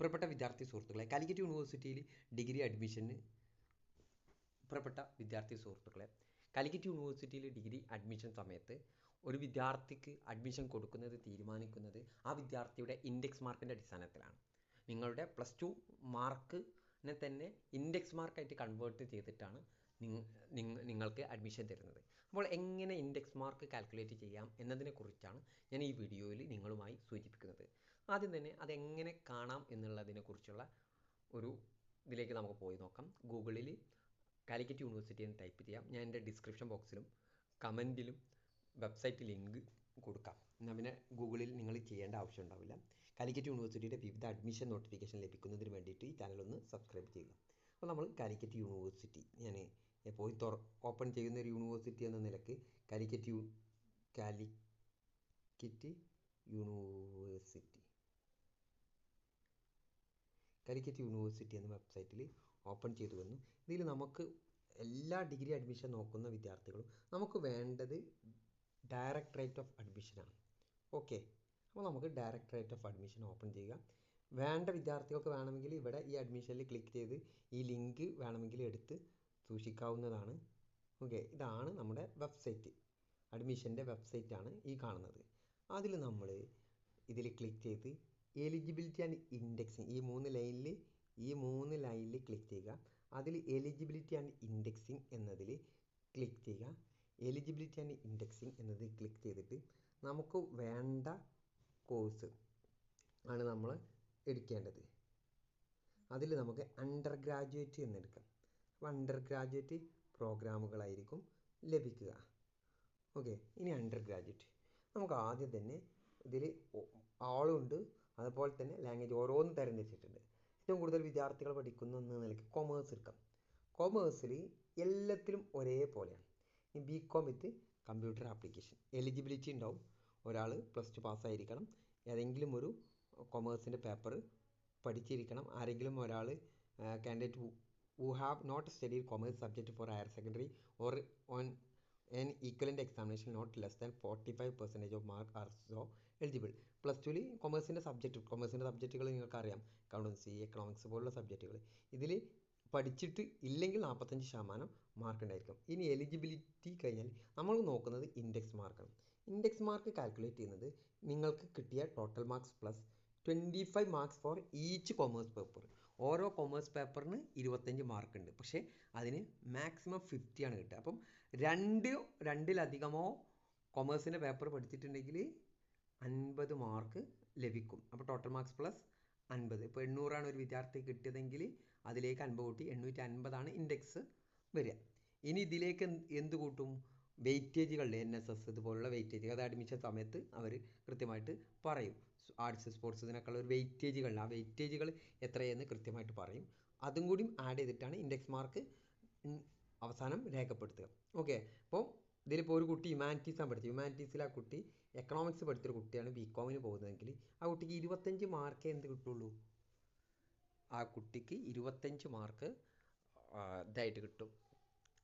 പ്രിയപ്പെട്ട വിദ്യാർത്ഥി സുഹൃത്തുക്കളെ, കാലിക്കറ്റ് യൂണിവേഴ്സിറ്റിയിൽ ഡിഗ്രി അഡ്മിഷന് പ്രിയപ്പെട്ട വിദ്യാർത്ഥി സുഹൃത്തുക്കളെ, കാലിക്കറ്റ് യൂണിവേഴ്സിറ്റിയിൽ ഡിഗ്രി അഡ്മിഷൻ സമയത്ത് ഒരു വിദ്യാർത്ഥിക്ക് അഡ്മിഷൻ കൊടുക്കുന്നത് തീരുമാനിക്കുന്നത് ആ വിദ്യാർത്ഥിയുടെ ഇൻഡെക്സ് മാർക്കിൻ്റെ അടിസ്ഥാനത്തിലാണ്. നിങ്ങളുടെ +2 മാർക്കിനെ തന്നെ ഇൻഡെക്സ് മാർക്കായിട്ട് കൺവേർട്ട് ചെയ്തിട്ടാണ് നിങ്ങൾക്ക് അഡ്മിഷൻ തരുന്നത്. അപ്പോൾ എങ്ങനെ ഇൻഡെക്സ് മാർക്ക് കാൽക്കുലേറ്റ് ചെയ്യാം എന്നതിനെക്കുറിച്ചാണ് ഞാൻ ഈ വീഡിയോയിൽ നിങ്ങളുമായി സൂചിപ്പിക്കുന്നത്. ആദ്യം തന്നെ അതെങ്ങനെ കാണാം എന്നുള്ളതിനെക്കുറിച്ചുള്ള ഒരു ഇതിലേക്ക് നമുക്ക് പോയി നോക്കാം. ഗൂഗിളിൽ കാലിക്കറ്റ് യൂണിവേഴ്സിറ്റി എന്ന് ടൈപ്പ് ചെയ്യാം. ഞാൻ എൻ്റെ ഡിസ്ക്രിപ്ഷൻ ബോക്സിലും കമൻറ്റിലും വെബ്സൈറ്റ് ലിങ്ക് കൊടുക്കാം. എന്നാൽ പിന്നെ ഗൂഗിളിൽ നിങ്ങൾ ചെയ്യേണ്ട ആവശ്യം ഉണ്ടാവില്ല. കാലിക്കറ്റ് യൂണിവേഴ്സിറ്റിയുടെ വിവിധ അഡ്മിഷൻ നോട്ടിഫിക്കേഷൻ ലഭിക്കുന്നതിന് വേണ്ടിയിട്ട് ഈ ചാനലൊന്ന് സബ്സ്ക്രൈബ് ചെയ്യുക. അപ്പോൾ നമ്മൾ കാലിക്കറ്റ് യൂണിവേഴ്സിറ്റി ഞാൻ പോയി ഓപ്പൺ ചെയ്യുന്ന ഒരു യൂണിവേഴ്സിറ്റി എന്ന നിലയ്ക്ക് കാലിക്കറ്റ് യൂണിവേഴ്സിറ്റി എന്ന വെബ്സൈറ്റിൽ ഓപ്പൺ ചെയ്തു വന്നു. ഇതിൽ നമുക്ക് എല്ലാ ഡിഗ്രി അഡ്മിഷൻ നോക്കുന്ന വിദ്യാർത്ഥികളും നമുക്ക് വേണ്ടത് ഡയറക്ടറേറ്റ് ഓഫ് അഡ്മിഷനാണ്. ഓക്കെ, അപ്പോൾ നമുക്ക് ഡയറക്ടറേറ്റ് ഓഫ് അഡ്മിഷൻ ഓപ്പൺ ചെയ്യുക. വേണ്ട വിദ്യാർത്ഥികൾക്ക് വേണമെങ്കിൽ ഇവിടെ ഈ അഡ്മിഷനിൽ ക്ലിക്ക് ചെയ്ത് ഈ ലിങ്ക് വേണമെങ്കിൽ എടുത്ത് സൂക്ഷിക്കാവുന്നതാണ്. ഓക്കെ, ഇതാണ് നമ്മുടെ വെബ്സൈറ്റ്, അഡ്മിഷൻ്റെ വെബ്സൈറ്റാണ് ഈ കാണുന്നത്. അതിൽ നമ്മൾ ഇതിൽ ക്ലിക്ക് ചെയ്ത് എലിജിബിലിറ്റി ആൻഡ് ഇൻഡെക്സിങ് ഈ മൂന്ന് ലൈനിൽ ക്ലിക്ക് ചെയ്യുക. അതിൽ എലിജിബിലിറ്റി ആൻഡ് ഇൻഡെക്സിങ് എന്നതിൽ ക്ലിക്ക് ചെയ്യുക. എലിജിബിലിറ്റി ആൻഡ് ഇൻഡെക്സിങ് എന്നത് ക്ലിക്ക് ചെയ്തിട്ട് നമുക്ക് വേണ്ട കോഴ്സ് ആണ് നമ്മൾ എടുക്കേണ്ടത്. അതിൽ നമുക്ക് അണ്ടർ ഗ്രാജുവേറ്റ് എന്നെടുക്കാം. അപ്പോൾ അണ്ടർ ഗ്രാജുവേറ്റ് പ്രോഗ്രാമുകളായിരിക്കും ലഭിക്കുക. ഓക്കെ, ഇനി അണ്ടർ ഗ്രാജുവേറ്റ് നമുക്ക് ആദ്യം തന്നെ ഇതിൽ ആളുണ്ട്, അതുപോലെ തന്നെ ലാംഗ്വേജ് ഓരോന്നും തിരഞ്ഞെടുത്തിട്ടുണ്ട്. ഏറ്റവും കൂടുതൽ വിദ്യാർത്ഥികൾ പഠിക്കുന്ന എന്ന നിലയ്ക്ക് കൊമേഴ്സ് എടുക്കാം. കൊമേഴ്സിൽ എല്ലാത്തിലും ഒരേപോലെയാണ്. ഈ BCom with computer application eligibility ഉണ്ടാവും. ഒരാൾ +2 പാസ്സായിരിക്കണം, ഏതെങ്കിലും ഒരു കൊമേഴ്സിൻ്റെ പേപ്പർ പഠിച്ചിരിക്കണം. ആരെങ്കിലും ഒരാൾ candidate who have not studied commerce subject for higher secondary or on an equivalent examination not less than 45% of mark are so eligible. +2 കൊമേഴ്സിൻ്റെ സബ്ജക്റ്റുകൾ നിങ്ങൾക്കറിയാം, അക്കൗണ്ടൻസി, എക്കണോമിക്സ് പോലുള്ള സബ്ജക്റ്റുകൾ. ഇതിൽ പഠിച്ചിട്ട് ഇല്ലെങ്കിൽ 45% മാർക്ക് ഉണ്ടായിരിക്കും. ഇനി എലിജിബിലിറ്റി കഴിഞ്ഞാൽ നമ്മൾ നോക്കുന്നത് ഇൻഡെക്സ് മാർക്കാണ്. ഇൻഡെക്സ് മാർക്ക് കാൽക്കുലേറ്റ് ചെയ്യുന്നത് നിങ്ങൾക്ക് കിട്ടിയ total marks +25 marks four each commerce paper. ഓരോ കൊമേഴ്സ് പേപ്പറിന് 25 മാർക്ക് ഉണ്ട്, പക്ഷേ അതിന് മാക്സിമം 50 ആണ് കിട്ടുക. അപ്പം രണ്ടിലധികമോ കൊമേഴ്സിൻ്റെ പേപ്പർ പഠിച്ചിട്ടുണ്ടെങ്കിൽ 50 മാർക്ക് ലഭിക്കും. അപ്പോൾ ടോട്ടൽ മാർക്സ് +50. ഇപ്പോൾ 800 ഒരു വിദ്യാർത്ഥി കിട്ടിയതെങ്കിൽ അതിലേക്ക് 50 കൂട്ടി 850 ഇൻഡെക്സ് വരിക. ഇനി ഇതിലേക്ക് എന്ത് കൂട്ടും? വെയിറ്റേജുകളുടെ NSS ഇതുപോലുള്ള വെയിറ്റേജ്, അത് അഡ്മിഷൻ സമയത്ത് അവർ കൃത്യമായിട്ട് പറയും. ആർട്സ് സ്പോർട്സ് ഇതിനൊക്കെയുള്ള ഒരു വെയിറ്റേജുകൾ, ആ വെയിറ്റേജുകൾ എത്രയെന്ന് കൃത്യമായിട്ട് പറയും. അതും കൂടി ആഡ് ചെയ്തിട്ടാണ് ഇൻഡെക്സ് മാർക്ക് അവസാനം രേഖപ്പെടുത്തുക. ഓക്കെ, അപ്പോൾ ഇതിലിപ്പോൾ ഒരു കുട്ടി ഹ്യൂമാനിറ്റീസാണ് പഠിച്ചത്. ഹ്യൂമാനിറ്റീസിൽ ആ കുട്ടി എക്കണോമിക്സ് പഠിച്ചൊരു കുട്ടിയാണ് BComന് പോകുന്നതെങ്കിൽ ആ കുട്ടിക്ക് 25 മാർക്കേ എന്ത് കിട്ടുള്ളൂ? ആ കുട്ടിക്ക് 25 മാർക്ക് ഇതായിട്ട് കിട്ടും,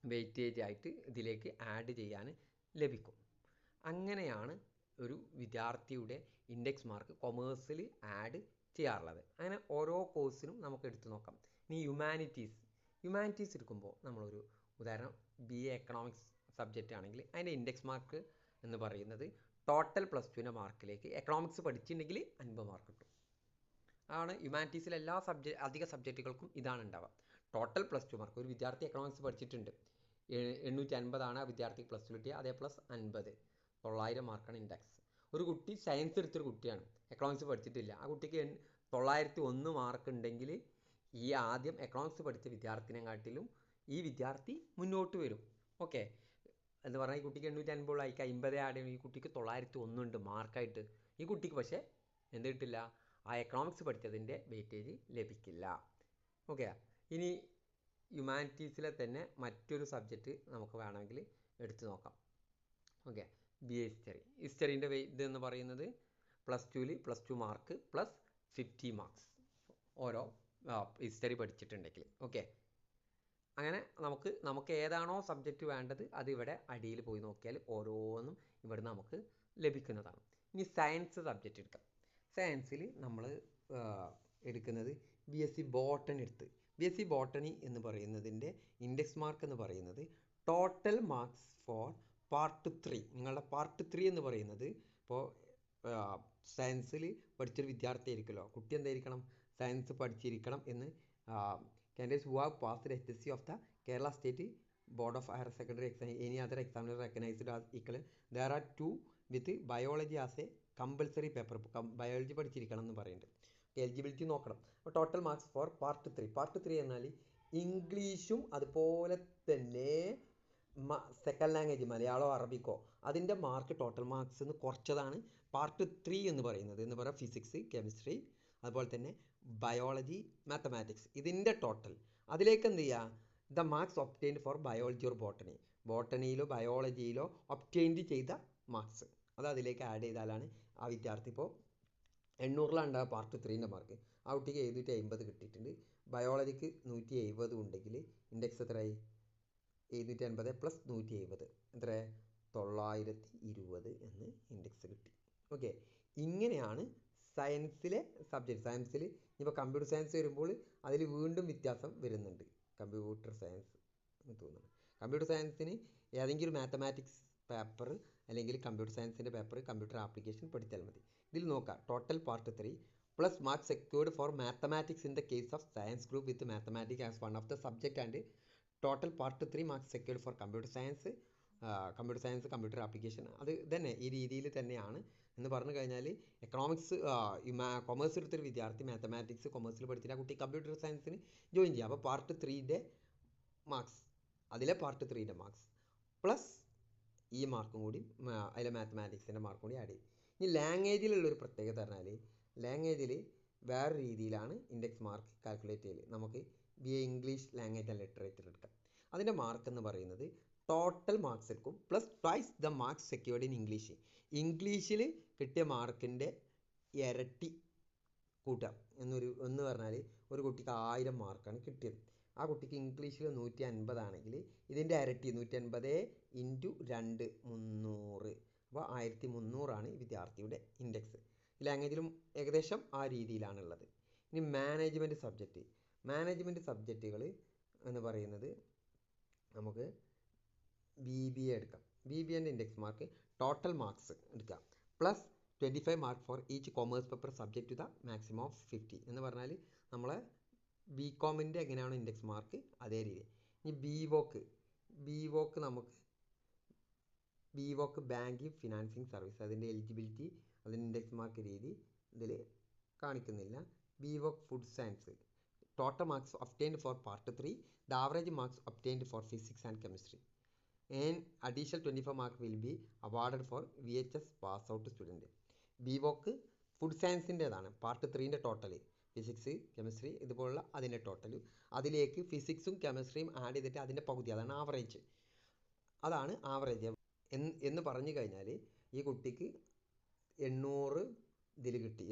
വെയിറ്റേജ് ആയിട്ട് ഇതിലേക്ക് ആഡ് ചെയ്യാൻ ലഭിക്കും. അങ്ങനെയാണ് ഒരു വിദ്യാർത്ഥിയുടെ ഇൻഡെക്സ് മാർക്ക് കൊമേഴ്സിൽ ആഡ് ചെയ്യാറുള്ളത്. അങ്ങനെ ഓരോ കോഴ്സിനും നമുക്ക് എടുത്തു നോക്കാം. ഇനി ഹ്യൂമാനിറ്റീസ് എടുക്കുമ്പോൾ നമ്മളൊരു ഉദാഹരണം BA എക്കണോമിക്സ് സബ്ജക്റ്റ് ആണെങ്കിൽ അതിൻ്റെ ഇൻഡെക്സ് മാർക്ക് എന്ന് പറയുന്നത് ടോട്ടൽ +2 മാർക്കിലേക്ക് എക്കണോമിക്സ് പഠിച്ചിട്ടുണ്ടെങ്കിൽ 50 മാർക്ക് കിട്ടും. ആണ് ഹ്യൂമാനിറ്റീസിലെ അധിക സബ്ജക്റ്റുകൾക്കും ഇതാണ് ഉണ്ടാവുക. Total +2 mark. ഒരു വിദ്യാർത്ഥി എക്കണോമിക്സ് പഠിച്ചിട്ടുണ്ട്, 850 ആ വിദ്യാർത്ഥി +2 കിട്ടിയ, അതേ +50 900 മാർക്കാണ് ഇൻഡെക്സ്. ഒരു കുട്ടി സയൻസ് എടുത്തൊരു കുട്ടിയാണ്, എക്കണോമിക്സ് പഠിച്ചിട്ടില്ല, ആ കുട്ടിക്ക് 901 മാർക്ക് ഉണ്ടെങ്കിൽ ഈ ആദ്യം എക്കണോമിക്സ് പഠിച്ച വിദ്യാർത്ഥിനെക്കാട്ടിലും ഈ വിദ്യാർത്ഥി മുന്നോട്ട് വരും. ഓക്കെ, എന്ന് പറഞ്ഞാൽ ഈ കുട്ടിക്ക് 850 ആയിക്ക് 50 ആഡ് ചെയ്യണം, ഈ കുട്ടിക്ക് 901 ഉണ്ട് മാർക്കായിട്ട്. ഈ കുട്ടിക്ക് പക്ഷേ എന്ത് കിട്ടില്ല? ആ എക്കണോമിക്സ് പഠിച്ചതിൻ്റെ വെയിറ്റേജ് ലഭിക്കില്ല. ഓക്കെ, ഇനി ഹ്യൂമാനിറ്റീസിലെ തന്നെ മറ്റൊരു സബ്ജക്റ്റ് നമുക്ക് വേണമെങ്കിൽ എടുത്തു നോക്കാം. ഓക്കെ, BA ഹിസ്റ്ററീൻ്റെ ഇതെന്ന് പറയുന്നത് +2 മാർക്ക് +50 മാർക്സ് ഓരോ ഹിസ്റ്ററി പഠിച്ചിട്ടുണ്ടെങ്കിൽ. ഓക്കെ, അങ്ങനെ നമുക്ക് ഏതാണോ സബ്ജക്റ്റ് വേണ്ടത് അത് ഇവിടെ അടിയിൽ പോയി നോക്കിയാൽ ഓരോന്നും ഇവിടെ നമുക്ക് ലഭിക്കുന്നതാണ്. ഇനി സയൻസ് സബ്ജക്റ്റ് എടുക്കാം. സയൻസിൽ നമ്മൾ എടുക്കുന്നത് BSc ബോട്ടണി എടുത്ത്. BSc ബോട്ടണി എന്ന് പറയുന്നതിൻ്റെ ഇൻഡെക്സ് മാർക്ക് എന്ന് പറയുന്നത് ടോട്ടൽ മാർക്സ് ഫോർ പാർട്ട് 3. നിങ്ങളുടെ പാർട്ട് 3 എന്ന് പറയുന്നത് ഇപ്പോൾ സയൻസിൽ പഠിച്ചൊരു വിദ്യാർത്ഥി ആയിരിക്കുമല്ലോ, കുട്ടി എന്തായിരിക്കണം, സയൻസ് പഠിച്ചിരിക്കണം എന്ന് candidates who have passed HSC of the Kerala State Board of Higher Secondary Exam, any other examiner recognized as equivalent. There are two with biology as a compulsory paper. Biology പഠിച്ചിരിക്കണം എന്ന് പറയുന്നുണ്ട്. Eligibility നോക്കണം. അപ്പോൾ total marks four part 3. Part 3 എന്നാൽ ഇംഗ്ലീഷും അതുപോലെ തന്നെ second language മലയാളമോ അറബിക്കോ അതിൻ്റെ മാർക്ക് ടോട്ടൽ മാർക്സ് എന്ന് കുറച്ചതാണ് പാർട്ട് 3 എന്ന് പറയുന്നത്. എന്ന് പറയാം ഫിസിക്സ്, കെമിസ്ട്രി, അതുപോലെ തന്നെ ബയോളജി, മാത്തമാറ്റിക്സ്, ഇതിൻ്റെ ടോട്ടൽ. അതിലേക്ക് എന്ത് ചെയ്യുക, the marks obtained for biology or botany, ബോട്ടണിയിലോ ബയോളജിയിലോ ഒബ്റ്റെയിൻഡ് ചെയ്ത മാർക്സ് അത് അതിലേക്ക് ആഡ് ചെയ്താലാണ് ആ വിദ്യാർത്ഥി. ഇപ്പോൾ 800 പാർട്ട് 3ൻ്റെ മാർക്ക്, ആ കുട്ടിക്ക് 750 കിട്ടിയിട്ടുണ്ട്. ബയോളജിക്ക് 170 ഉണ്ടെങ്കിൽ ഇൻഡെക്സ് എത്രയായി, 750 പ്ലസ് 170 എത്ര, 920 എന്ന് ഇൻഡെക്സ് കിട്ടി. ഓക്കെ, ഇങ്ങനെയാണ് സയൻസിലെ സബ്ജക്റ്റ്. സയൻസിൽ ഇപ്പോൾ കമ്പ്യൂട്ടർ സയൻസ് വരുമ്പോൾ അതിൽ വീണ്ടും വ്യത്യാസം വരുന്നുണ്ട്. കമ്പ്യൂട്ടർ സയൻസ് എന്ന് തോന്നുന്നു. കമ്പ്യൂട്ടർ സയൻസിന് ഏതെങ്കിലും മാത്തമാറ്റിക്സ് പേപ്പർ അല്ലെങ്കിൽ കമ്പ്യൂട്ടർ സയൻസിൻ്റെ പേപ്പർ കമ്പ്യൂട്ടർ ആപ്ലിക്കേഷൻ പഠിച്ചാൽ മതി. ഇതിൽ നോക്കാം, total part 3 plus marks secured four mathematics in the case of science group with mathematics as one of the subject and total part 3 marks secured for computer science, computer application. അത് തന്നെ ഈ രീതിയിൽ തന്നെയാണ് എന്ന് പറഞ്ഞു കഴിഞ്ഞാൽ എക്കണോമിക്സ് കൊമേഴ്സ് എടുത്തൊരു വിദ്യാർത്ഥി മാത്തമാറ്റിക്സ് കൊമേഴ്സിൽ പഠിച്ചിട്ട് ആ കുട്ടി കമ്പ്യൂട്ടർ സയൻസിന് ജോയിൻ ചെയ്യുക. അപ്പോൾ പാർട്ട് 3ൻ്റെ മാർക്സ്, അതിലെ പാർട്ട് 3ൻ്റെ മാർക്സ് പ്ലസ് ഈ മാർക്കും കൂടി അതിലെ മാത്തമാറ്റിക്സിൻ്റെ മാർക്കും കൂടി ആഡ് ചെയ്യും. ഇനി ലാംഗ്വേജിലുള്ളൊരു പ്രത്യേകത പറഞ്ഞാൽ ലാംഗ്വേജിൽ വേറെ രീതിയിലാണ് ഇൻഡെക്സ് മാർക്ക് കാൽക്കുലേറ്റ് ചെയ്യൽ. നമുക്ക് BA English language and literature എടുക്കാം. അതിൻ്റെ മാർക്ക് എന്ന് പറയുന്നത് ടോട്ടൽ മാർക്സ് എടുക്കും plus twice the marks secured in English. ഇംഗ്ലീഷിൽ കിട്ടിയ മാർക്കിൻ്റെ ഇരട്ടി കൂട്ടുക എന്ന് പറഞ്ഞാൽ ഒരു കുട്ടിക്ക് 1000 മാർക്കാണ് കിട്ടിയത്. ആ കുട്ടിക്ക് ഇംഗ്ലീഷിൽ 150 ആണെങ്കിൽ ഇതിൻ്റെ ഇരട്ടി 150 ഇൻറ്റു 2 300, അപ്പോൾ 1300 ഈ വിദ്യാർത്ഥിയുടെ ഇൻഡെക്സ്. ലാംഗ്വേജിലും ഏകദേശം ആ രീതിയിലാണുള്ളത്. ഇനി മാനേജ്മെൻറ്റ് സബ്ജക്റ്റുകൾ എന്ന് പറയുന്നത് നമുക്ക് BBA എടുക്കാം. BBAൻ്റെ ഇൻഡെക്സ് മാർക്ക് ടോട്ടൽ മാർക്സ് എടുക്കാം plus 25 mark for each commerce paper subject to the maximum of 50 എന്ന് പറഞ്ഞാൽ നമ്മളെ BComൻ്റെ എങ്ങനെയാണ് ഇൻഡെക്സ് മാർക്ക് അതേ രീതി. ഇനി BVOC നമുക്ക് BVOC ബാങ്കിങ് ഫിനാൻസിങ് സർവീസ്, അതിൻ്റെ എലിജിബിലിറ്റി അതിൻ്റെ ഇൻഡെക്സ് മാർക്ക് രീതി ഇതിൽ കാണിക്കുന്നില്ല. BVOC food science total marks obtained for part 3, the average marks obtained for physics and chemistry. And additional 25 mark will be awarded for VHS pass out student. BVOC food സയൻസിൻ്റേതാണ്. Part 3ൻ്റെ total physics, chemistry ഇതുപോലുള്ള അതിൻ്റെ total, അതിലേക്ക് ഫിസിക്സും കെമിസ്ട്രിയും add ചെയ്തിട്ട് അതിൻ്റെ പകുതി, അതാണ് average. എന്ന് പറഞ്ഞു കഴിഞ്ഞാൽ ഈ കുട്ടിക്ക് 800 ഇതിൽ കിട്ടി.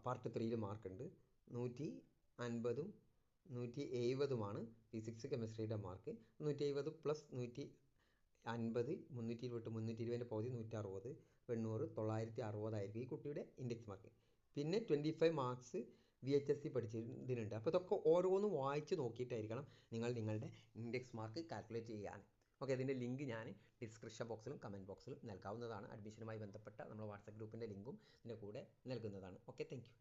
പാർട്ട് 3ൽ മാർക്കുണ്ട്. 150ഉം 170ഉമാണ് ഫിസിക്സ് കെമിസ്ട്രിയുടെ മാർക്ക്. 170 പ്ലസ് 150 320 320ൻ്റെ പകുതി 160, 800 960 ആയിരിക്കും ഈ കുട്ടിയുടെ ഇൻഡെക്സ് മാർക്ക്. പിന്നെ 25 മാർക്സ് VHSC പഠിച്ചതിനുണ്ട്. അപ്പോൾ ഇതൊക്കെ ഓരോന്നും വായിച്ച് നോക്കിയിട്ടായിരിക്കണം നിങ്ങളുടെ ഇൻഡെക്സ് മാർക്ക് കാൽക്കുലേറ്റ് ചെയ്യാൻ. ഓക്കെ, ഇതിൻ്റെ ലിങ്ക് ഞാൻ ഡിസ്ക്രിപ്ഷൻ ബോക്സിലും കമൻറ്റ് ബോക്സിലും നൽകാവുന്നതാണ്. അഡ്മിഷനുമായി ബന്ധപ്പെട്ട നമ്മുടെ വാട്സപ്പ് ഗ്രൂപ്പിൻ്റെ ലിങ്കും ഇതിൻ്റെ കൂടെ നൽകുന്നതാണ്. Okay, thank you.